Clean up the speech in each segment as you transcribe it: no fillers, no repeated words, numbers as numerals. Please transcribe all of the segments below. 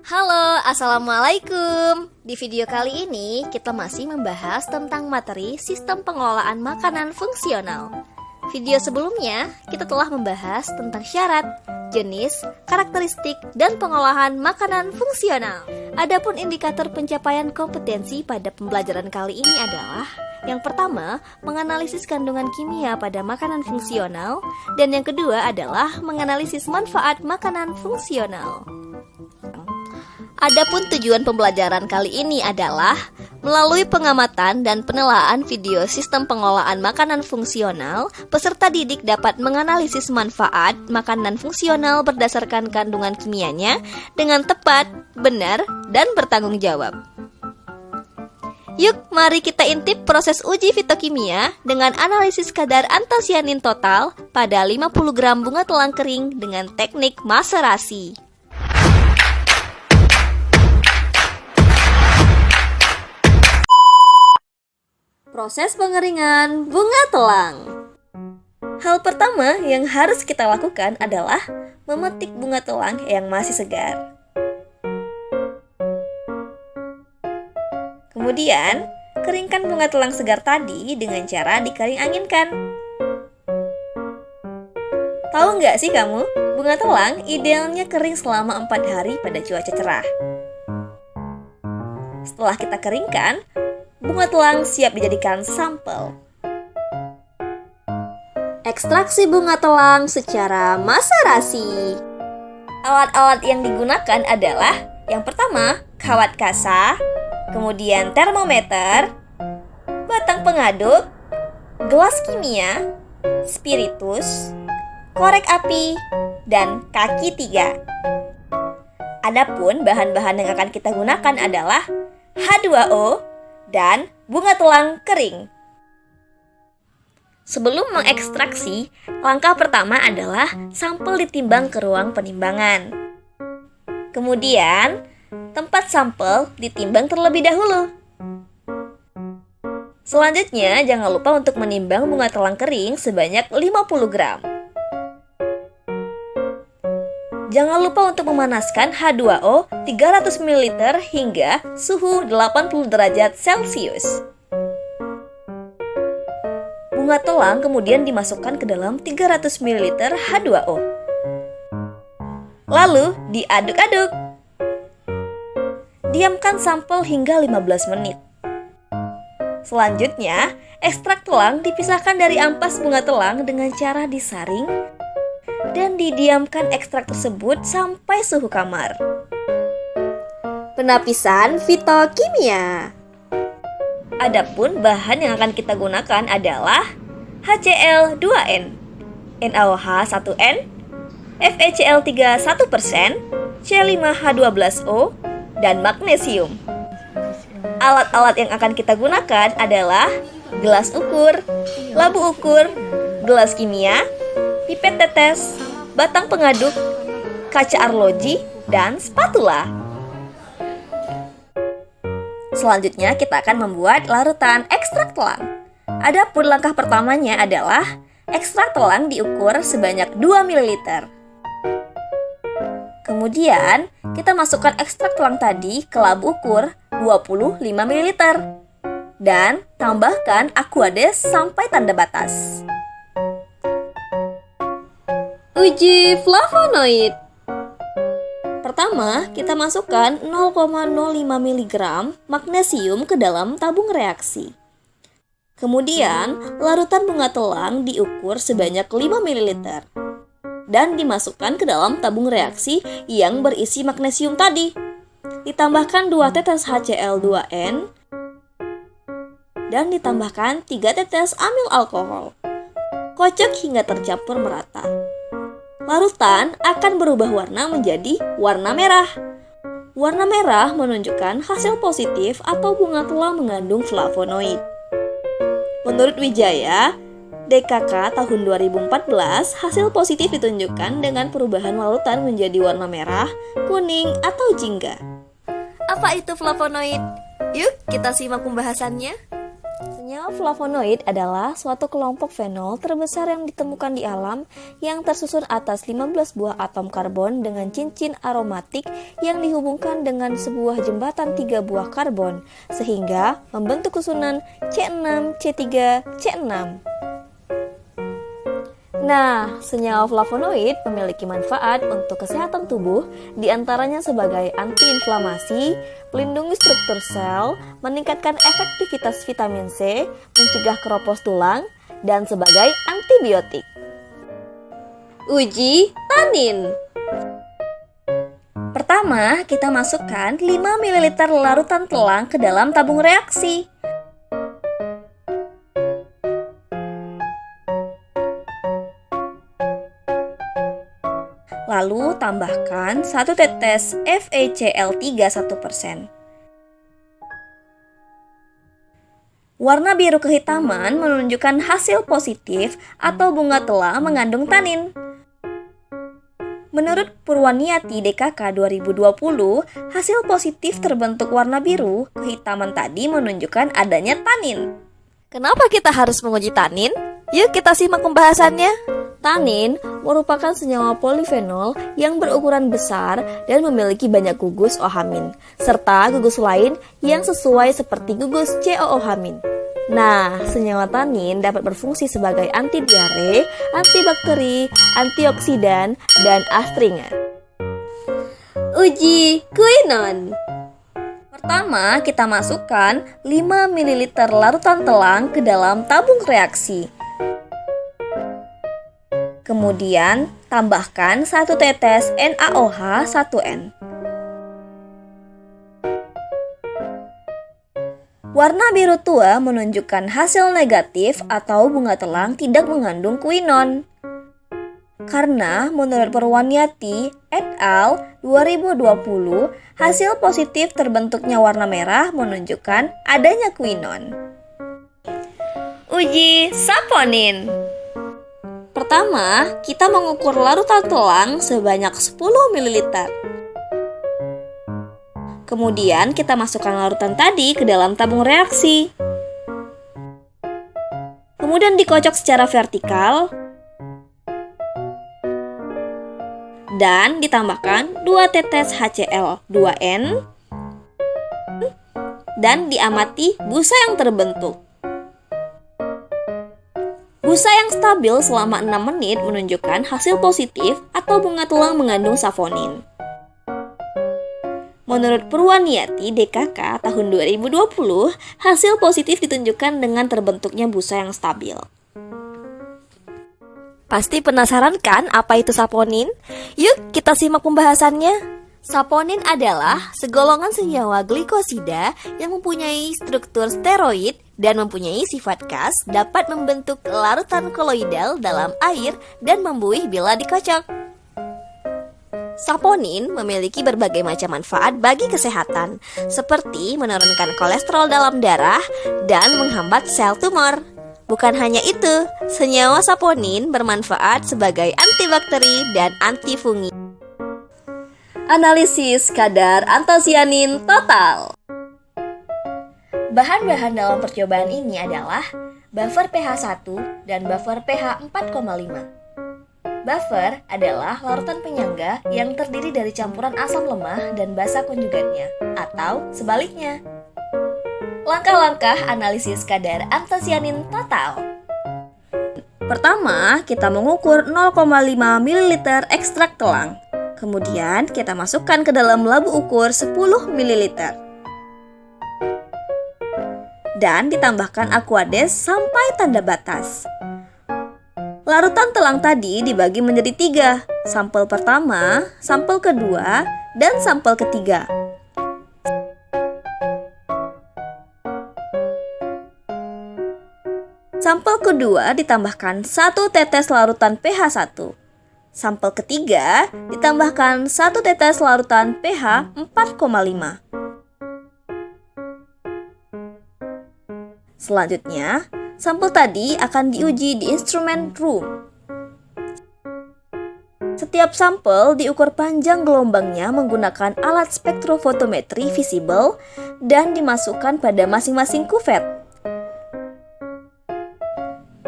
Halo, Assalamualaikum. Di video kali ini kita masih membahas tentang materi sistem pengelolaan makanan fungsional. Video sebelumnya kita telah membahas tentang syarat, jenis, karakteristik, dan pengolahan makanan fungsional. Adapun indikator pencapaian kompetensi pada pembelajaran kali ini adalah: yang pertama, menganalisis kandungan kimia pada makanan fungsional, dan yang kedua adalah menganalisis manfaat makanan fungsional. Adapun tujuan pembelajaran kali ini adalah melalui pengamatan dan penelaan video sistem pengelolaan makanan fungsional, peserta didik dapat menganalisis manfaat makanan fungsional berdasarkan kandungan kimianya dengan tepat, benar, dan bertanggung jawab. Yuk, mari kita intip proses uji fitokimia dengan analisis kadar antosianin total pada 50 gram bunga telang kering dengan teknik maserasi. Proses pengeringan bunga telang. Hal pertama yang harus kita lakukan adalah memetik bunga telang yang masih segar. Kemudian, keringkan bunga telang segar tadi dengan cara dikering anginkan. Tahu nggak sih kamu, bunga telang idealnya kering selama 4 hari pada cuaca cerah. Setelah kita keringkan, bunga telang siap dijadikan sampel. Ekstraksi bunga telang secara maserasi. Alat-alat yang digunakan adalah: yang pertama, kawat kasa, kemudian termometer, batang pengaduk, gelas kimia, spiritus, korek api, dan kaki 3. Adapun bahan-bahan yang akan kita gunakan adalah H2O dan bunga telang kering. Sebelum mengekstraksi, langkah pertama adalah sampel ditimbang ke ruang penimbangan. Kemudian, tempat sampel ditimbang terlebih dahulu. Selanjutnya, jangan lupa untuk menimbang bunga telang kering sebanyak 50 gram. Jangan lupa untuk memanaskan H2O 300 ml hingga suhu 80 derajat Celcius. Bunga telang kemudian dimasukkan ke dalam 300 ml H2O. Lalu diaduk-aduk. Diamkan sampel hingga 15 menit. Selanjutnya, ekstrak telang dipisahkan dari ampas bunga telang dengan cara disaring dan didiamkan ekstrak tersebut sampai suhu kamar. Penapisan fitokimia. Adapun bahan yang akan kita gunakan adalah HCl2N, NaOH1N, FeCl3 1%, C5H12O, dan magnesium. Alat-alat yang akan kita gunakan adalah gelas ukur, labu ukur, gelas kimia, pipet tetes, batang pengaduk, kaca arloji, dan spatula. Selanjutnya kita akan membuat larutan ekstrak telang. Adapun langkah pertamanya adalah ekstrak telang diukur sebanyak 2 ml. Kemudian kita masukkan ekstrak telang tadi ke labu ukur 25 ml dan tambahkan Aquades sampai tanda batas. Uji flavonoid. Pertama, kita masukkan 0,05 mg magnesium ke dalam tabung reaksi. Kemudian, larutan bunga telang diukur sebanyak 5 ml dan dimasukkan ke dalam tabung reaksi yang berisi magnesium tadi. Ditambahkan 2 tetes HCl2N dan ditambahkan 3 tetes amil alkohol. Kocok hingga tercampur merata. Larutan akan berubah warna menjadi warna merah. Warna merah menunjukkan hasil positif atau bunga telang mengandung flavonoid. Menurut Wijaya, DKK tahun 2014, hasil positif ditunjukkan dengan perubahan larutan menjadi warna merah, kuning, atau jingga. Apa itu flavonoid? Yuk kita simak pembahasannya. Senyawa flavonoid adalah suatu kelompok fenol terbesar yang ditemukan di alam yang tersusun atas 15 buah atom karbon dengan cincin aromatik yang dihubungkan dengan sebuah jembatan 3 buah karbon sehingga membentuk susunan C6, C3, C6. Nah, senyawa flavonoid memiliki manfaat untuk kesehatan tubuh, diantaranya sebagai antiinflamasi, melindungi struktur sel, meningkatkan efektivitas vitamin C, mencegah keropos tulang, dan sebagai antibiotik. Uji tanin. Pertama, kita masukkan 5 ml larutan telang ke dalam tabung reaksi. Lalu tambahkan 1 tetes FeCl3 1%. Warna biru kehitaman menunjukkan hasil positif atau bunga telang mengandung tanin. Menurut Purwaniati DKK 2020, hasil positif terbentuk warna biru kehitaman tadi menunjukkan adanya tanin. Kenapa kita harus menguji tanin? Yuk kita simak pembahasannya. Tanin merupakan senyawa polifenol yang berukuran besar dan memiliki banyak gugus OH-, serta gugus lain yang sesuai seperti gugus COOH-. Nah, senyawa tanin dapat berfungsi sebagai anti diare, antibakteri, antioksidan, dan astringent. Uji quinone. Pertama, kita masukkan 5 ml larutan telang ke dalam tabung reaksi. Kemudian, tambahkan 1 tetes NaOH 1N. Warna biru tua menunjukkan hasil negatif atau bunga telang tidak mengandung quinone. Karena menurut Purwaniati et al. 2020, hasil positif terbentuknya warna merah menunjukkan adanya quinone. Uji saponin. Pertama, kita mengukur larutan telang sebanyak 10 ml. Kemudian kita masukkan larutan tadi ke dalam tabung reaksi. Kemudian dikocok secara vertikal dan ditambahkan 2 tetes HCl2N dan diamati busa yang terbentuk. Busa yang stabil selama 6 menit menunjukkan hasil positif atau bunga telang mengandung saponin. Menurut Purwaniati DKK tahun 2020, hasil positif ditunjukkan dengan terbentuknya busa yang stabil. Pasti penasaran kan apa itu saponin? Yuk kita simak pembahasannya. Saponin adalah segolongan senyawa glikosida yang mempunyai struktur steroid dan mempunyai sifat khas dapat membentuk larutan koloidal dalam air dan membuih bila dikocok. Saponin memiliki berbagai macam manfaat bagi kesehatan, seperti menurunkan kolesterol dalam darah dan menghambat sel tumor. Bukan hanya itu, senyawa saponin bermanfaat sebagai antibakteri dan antifungi. Analisis kadar antosianin total. Bahan-bahan dalam percobaan ini adalah buffer pH 1 dan buffer pH 4,5. Buffer adalah larutan penyangga yang terdiri dari campuran asam lemah dan basa konjugatnya, atau sebaliknya. Langkah-langkah analisis kadar antosianin total. Pertama, kita mengukur 0,5 ml ekstrak telang. Kemudian kita masukkan ke dalam labu ukur 10 ml. Dan ditambahkan Aquades sampai tanda batas. Larutan telang tadi dibagi menjadi 3, sampel pertama, sampel kedua, dan sampel ketiga. Sampel kedua ditambahkan 1 tetes larutan pH 1. Sampel ketiga ditambahkan 1 tetes larutan pH 4,5. Selanjutnya, sampel tadi akan diuji di instrumen room. Setiap sampel diukur panjang gelombangnya menggunakan alat spektrofotometri visible dan dimasukkan pada masing-masing kuvet.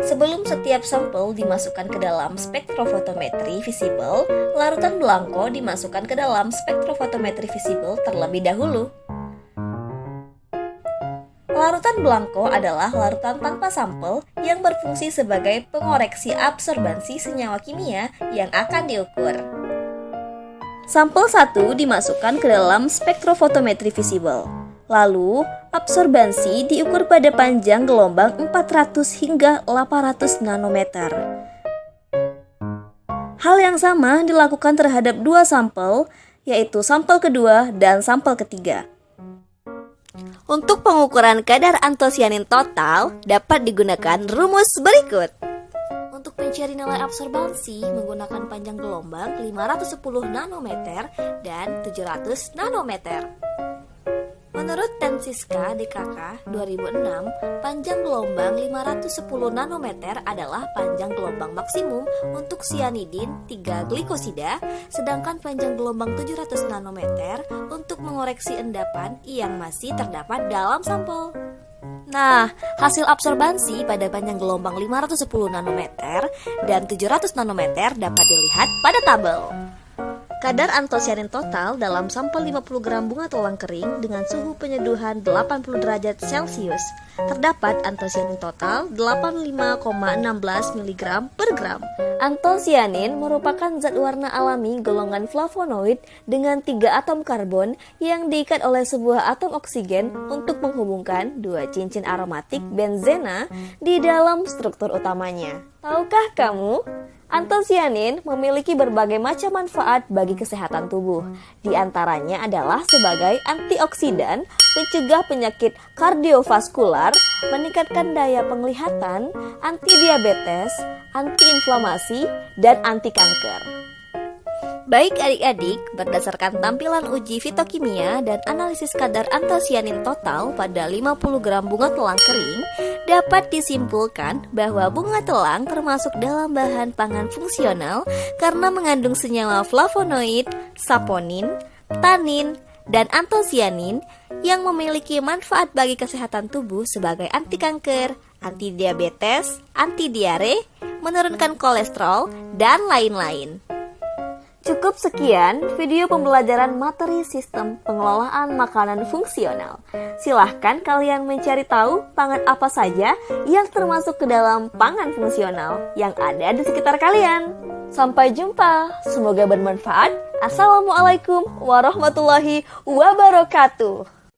Sebelum setiap sampel dimasukkan ke dalam spektrofotometri visible, larutan belangko dimasukkan ke dalam spektrofotometri visible terlebih dahulu. Larutan belangko adalah larutan tanpa sampel yang berfungsi sebagai pengoreksi absorbansi senyawa kimia yang akan diukur. Sampel 1 dimasukkan ke dalam spektrofotometri visible. Lalu, absorbansi diukur pada panjang gelombang 400 hingga 800 nanometer. Hal yang sama dilakukan terhadap dua sampel, yaitu sampel kedua dan sampel ketiga. Untuk pengukuran kadar antosianin total dapat digunakan rumus berikut. Untuk mencari nilai absorbansi menggunakan panjang gelombang 510 nanometer dan 700 nanometer. Menurut Tensiska DKK 2006, panjang gelombang 510 nanometer adalah panjang gelombang maksimum untuk cyanidin 3 glikosida, sedangkan panjang gelombang 700 nanometer untuk mengoreksi endapan yang masih terdapat dalam sampel. Nah, hasil absorbansi pada panjang gelombang 510 nanometer dan 700 nanometer dapat dilihat pada tabel. Kadar antosianin total dalam sampel 50 gram bunga telang kering dengan suhu penyeduhan 80 derajat Celcius. Terdapat antosianin total 85,16 mg per gram. Antosianin merupakan zat warna alami golongan flavonoid dengan 3 atom karbon yang diikat oleh sebuah atom oksigen untuk menghubungkan dua cincin aromatik benzena di dalam struktur utamanya. Tahukah kamu? Antosianin memiliki berbagai macam manfaat bagi kesehatan tubuh. Di antaranya adalah sebagai antioksidan, mencegah penyakit kardiovaskular, meningkatkan daya penglihatan, anti-diabetes, anti-inflamasi, dan anti-kanker. Baik adik-adik, berdasarkan tampilan uji fitokimia dan analisis kadar antosianin total pada 50 gram bunga telang kering, dapat disimpulkan bahwa bunga telang termasuk dalam bahan pangan fungsional karena mengandung senyawa flavonoid, saponin, tanin, dan antosianin yang memiliki manfaat bagi kesehatan tubuh sebagai anti kanker, anti diabetes, anti diare, menurunkan kolesterol, dan lain-lain. Cukup sekian video pembelajaran materi sistem pengelolaan makanan fungsional. Silahkan kalian mencari tahu pangan apa saja yang termasuk ke dalam pangan fungsional yang ada di sekitar kalian. Sampai jumpa, semoga bermanfaat. Assalamualaikum warahmatullahi wabarakatuh.